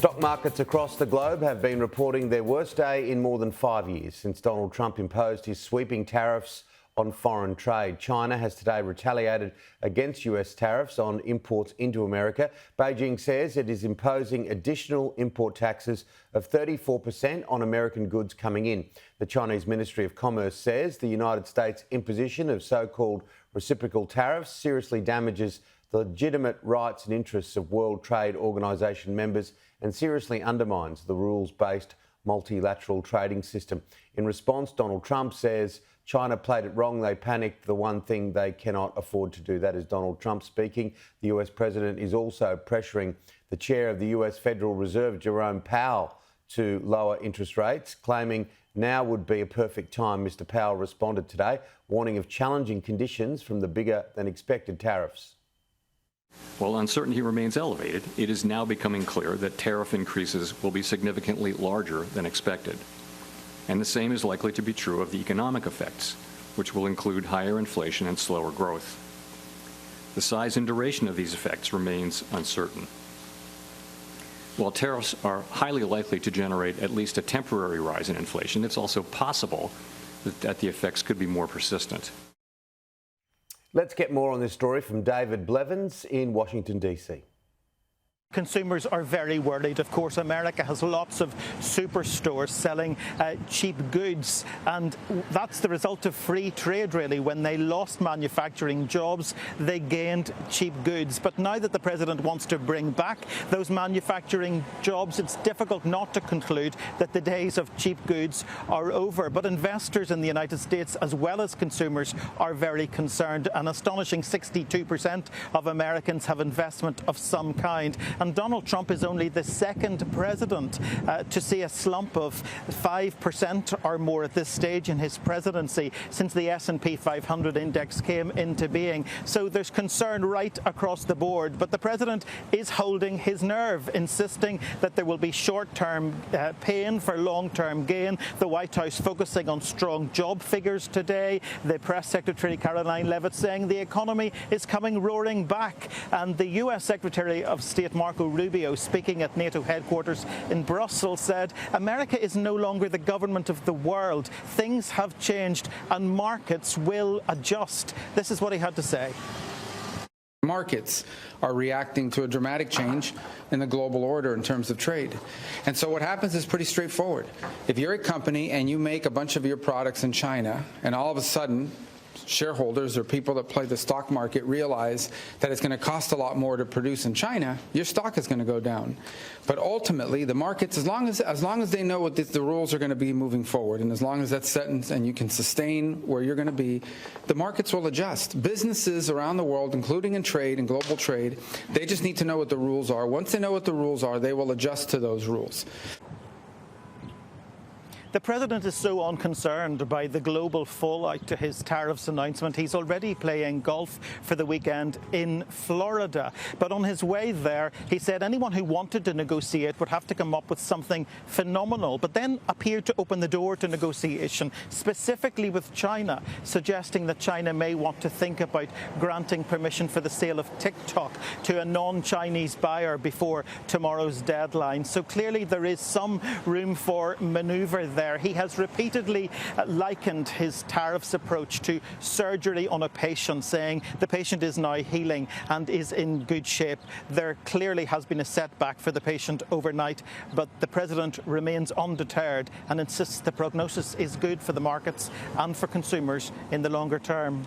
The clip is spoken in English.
Stock markets across the globe have been reporting their worst day in more than 5 years since Donald Trump imposed his sweeping tariffs on foreign trade. China has today retaliated against US tariffs on imports into America. Beijing says it is imposing additional import taxes of 34% on American goods coming in. The Chinese Ministry of Commerce says the United States' imposition of so-called reciprocal tariffs seriously damages the legitimate rights and interests of World Trade Organization members and seriously undermines the rules-based multilateral trading system. In response, Donald Trump says China played it wrong. They panicked. The one thing they cannot afford to do. That is Donald Trump speaking. The US president is also pressuring the chair of the US Federal Reserve, Jerome Powell, to lower interest rates, claiming now would be a perfect time. Mr. Powell responded today, warning of challenging conditions from the bigger than expected tariffs. While uncertainty remains elevated, it is now becoming clear that tariff increases will be significantly larger than expected. And the same is likely to be true of the economic effects, which will include higher inflation and slower growth. The size and duration of these effects remains uncertain. While tariffs are highly likely to generate at least a temporary rise in inflation, it's also possible that the effects could be more persistent. Let's get more on this story from David Blevins in Washington, D.C. Consumers are very worried. Of course, America has lots of superstores selling cheap goods, and that's the result of free trade, really. When they lost manufacturing jobs, they gained cheap goods. But now that the president wants to bring back those manufacturing jobs, it's difficult not to conclude that the days of cheap goods are over. But investors in the United States, as well as consumers, are very concerned. An astonishing 62% of Americans have investment of some kind. And Donald Trump is only the second president to see a slump of 5% or more at this stage in his presidency since the S&P 500 index came into being. So there's concern right across the board. But the president is holding his nerve, insisting that there will be short-term pain for long-term gain. The White House focusing on strong job figures today. The press secretary, Caroline Leavitt, saying the economy is coming roaring back. And the U.S. Secretary of State, Marco Rubio, speaking at NATO headquarters in Brussels, said America is no longer the government of the world. Things have changed and markets will adjust. This is what he had to say. Markets are reacting to a dramatic change in the global order in terms of trade. And so what happens is pretty straightforward. If you're a company and you make a bunch of your products in China, and all of a sudden shareholders or people that play the stock market realize that it's going to cost a lot more to produce in China, your stock is going to go down. But ultimately, the markets, as long as they know what the rules are going to be moving forward, and as long as that's set and you can sustain where you're going to be, the markets will adjust. Businesses around the world, including in trade and global trade, they just need to know what the rules are. Once they know what the rules are, they will adjust to those rules. The president is so unconcerned by the global fallout to his tariffs announcement. He's already playing golf for the weekend in Florida. But on his way there, he said anyone who wanted to negotiate would have to come up with something phenomenal, but then appeared to open the door to negotiation, specifically with China, suggesting that China may want to think about granting permission for the sale of TikTok to a non-Chinese buyer before tomorrow's deadline. So clearly there is some room for manoeuvre there. He has repeatedly likened his tariffs approach to surgery on a patient, saying the patient is now healing and is in good shape. There clearly has been a setback for the patient overnight, but the president remains undeterred and insists the prognosis is good for the markets and for consumers in the longer term.